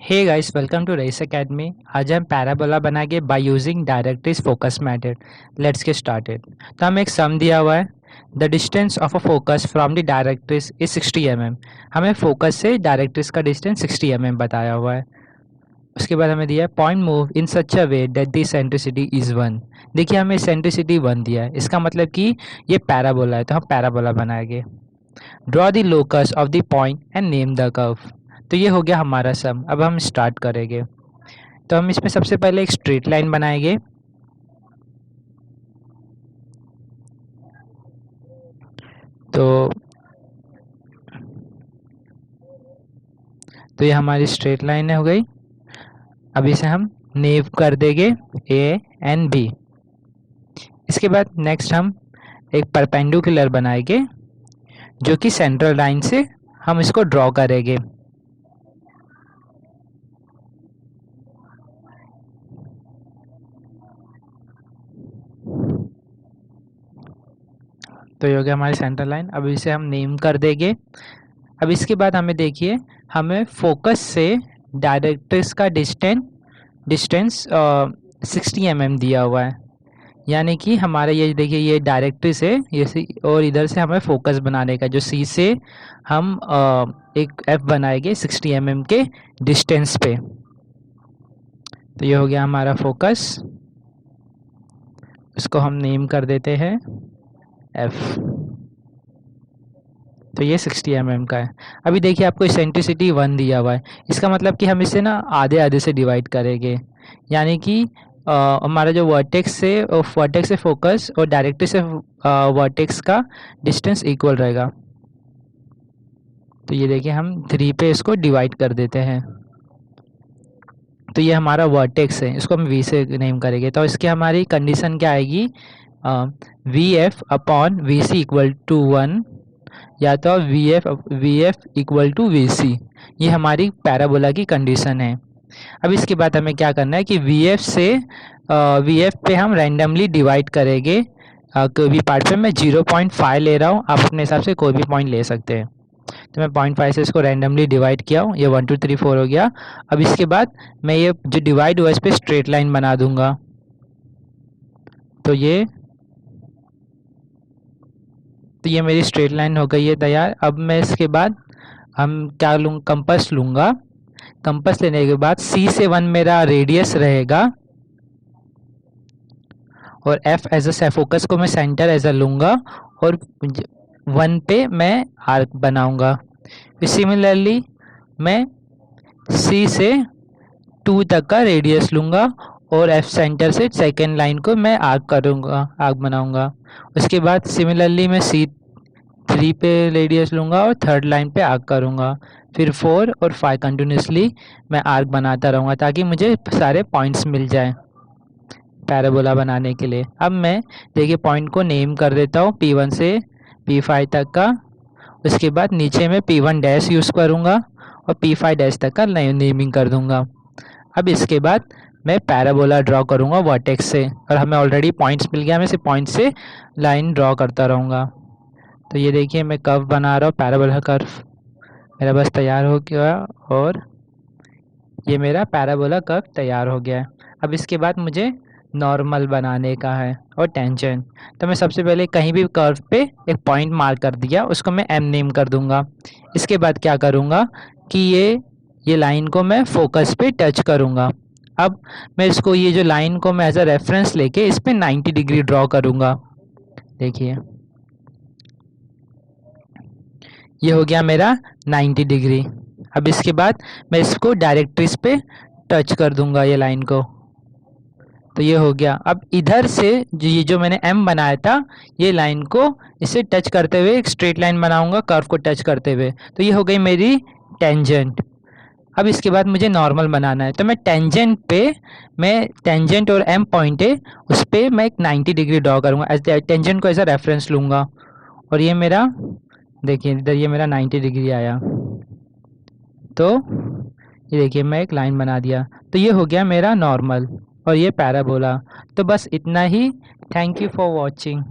Hey guys, welcome to Rais academy. आज हम parabola बनाएंगे by using directrix focus method. Let's get started. तो हमें एक सम दिया हुआ है। The distance of a focus from the directrix is 60 mm। हमें फोकस से डायरेक्ट्रिक्स का डिस्टेंस 60 mm बताया हुआ है। उसके बाद हमें दिया है point move in such a way that the centricity is 1। देखिए, हमें सेंट्रिसिटी 1 दिया है, इसका मतलब कि ये पैराबोला है, तो हम पैराबोला बनाएंगे। Draw the locus of the point and name the curve. तो ये हो गया हमारा सम। अब हम स्टार्ट करेंगे। तो हम इसमें सबसे पहले एक स्ट्रेट लाइन बनाएंगे। तो ये हमारी स्ट्रेट लाइन हो गई। अब इसे हम नेव कर देंगे ए एंड बी। इसके बाद नेक्स्ट हम एक परपेंडिकुलर बनाएंगे जो कि सेंट्रल लाइन से हम इसको ड्रॉ करेंगे। तो ये हो गया हमारी सेंट्रल लाइन। अब इसे हम नेम कर देंगे। अब इसके बाद हमें देखिए, हमें फोकस से डायरेक्ट्रिक्स का डिस्टेंस 60 mm दिया हुआ है। यानी कि हमारा ये देखिए, ये डायरेक्ट्रिक्स है ये और इधर से हमें फोकस बनाने का, जो सी से हम एक एफ बनाएंगे 60 mm के डिस्टेंस पे। तो ये हो गया हमारा फोकस। इसको हम नेम कर देते हैं एफ। तो ये 60 mm का है। अभी देखिए, आपको सेंट्रिसिटी 1 दिया हुआ है, इसका मतलब कि हम इसे ना आधे आधे से डिवाइड करेंगे। यानी कि हमारा जो वर्टेक्स से फोकस और डायरेक्ट्रिक्स से वर्टेक्स का डिस्टेंस इक्वल रहेगा। तो ये देखिए, हम 3 पे इसको डिवाइड कर देते हैं। तो ये हमारा वर्टेक्स है, इसको हम वी से नेम करेंगे। तो इसकी हमारी कंडीशन क्या आएगी, V F upon V C equal to 1, या तो V F equal to V C. ये हमारी पैराबोला की कंडीशन है। अब इसके बाद हमें क्या करना है कि वी एफ पे हम रैंडमली डिवाइड करेंगे। कोई भी पार्ट पे मैं 0.5 ले रहा हूँ, आप अपने हिसाब से कोई भी पॉइंट ले सकते हैं। तो मैं 0.5 से इसको रैंडमली डिवाइड किया हूँ, ये 1 2 3 4 हो गया। अब इसके बाद मैं ये जो डिवाइड हुआ इस पर स्ट्रेट लाइन बना दूंगा। तो ये मेरी स्ट्रेट लाइन हो गई है तैयार। अब मैं इसके बाद हम क्या लूँ, कंपास लूँगा। कंपास लेने के बाद सी से 1 मेरा रेडियस रहेगा और एफ एज अ फोकस को मैं सेंटर एज अ लूँगा और 1 पे मैं आर्क बनाऊँगा। फिर सिमिलरली मैं सी से 2 तक का रेडियस लूँगा और एफ सेंटर से सेकेंड लाइन को मैं आर्क बनाऊँगा। उसके बाद सिमिलरली मैं सी 3 पे रेडियस लूँगा और थर्ड लाइन पे आर्क करूँगा। फिर 4 और 5 कंटिन्यूसली मैं आर्क बनाता रहूँगा ताकि मुझे सारे पॉइंट्स मिल जाएं पैराबोला बनाने के लिए। अब मैं देखिए पॉइंट को नेम कर देता हूँ P1 से P5 तक का। उसके बाद नीचे में P1 डैश यूज़ करूँगा और P5 डैश तक का नेमिंग कर दूँगा। अब इसके बाद मैं पैराबोला ड्रॉ करूँगा वर्टेक्स से, और हमें ऑलरेडी पॉइंट्स मिल गया, मैं इसे पॉइंट से लाइन ड्रॉ करता रहूँगा। तो ये देखिए, मैं कर्व बना रहा हूँ, पैराबोला कर्व मेरा बस तैयार हो गया और ये मेरा पैराबोला कर्व तैयार हो गया है। अब इसके बाद मुझे नॉर्मल बनाने का है और टेंजेंट। तो मैं सबसे पहले कहीं भी कर्व पे एक पॉइंट मार्क कर दिया, उसको मैं एम नेम कर दूंगा। इसके बाद क्या करूँगा कि ये लाइन को मैं फोकस पे टच करूँगा। अब मैं इसको, ये जो लाइन को मैं एज अ रेफरेंस लेके इस पर 90 डिग्री ड्रॉ करूँगा। देखिए, ये हो गया मेरा 90 डिग्री। अब इसके बाद मैं इसको डायरेक्ट्रिक्स पे टच कर दूंगा ये लाइन को। तो ये हो गया। अब इधर से ये जो मैंने एम बनाया था, ये लाइन को इसे टच करते हुए एक स्ट्रेट लाइन बनाऊंगा कर्व को टच करते हुए। तो ये हो गई मेरी टेंजेंट। अब इसके बाद मुझे नॉर्मल बनाना है, तो मैं टेंजेंट और एम पॉइंट है उस पर मैं एक 90 डिग्री ड्रॉ करूँगा। टेंजेंट को एज अ रेफरेंस लूँगा और ये मेरा, देखिए इधर ये मेरा 90 डिग्री आया। तो ये देखिए, मैं एक लाइन बना दिया। तो ये हो गया मेरा नॉर्मल और ये पैराबोला। तो बस इतना ही। Thank you for watching.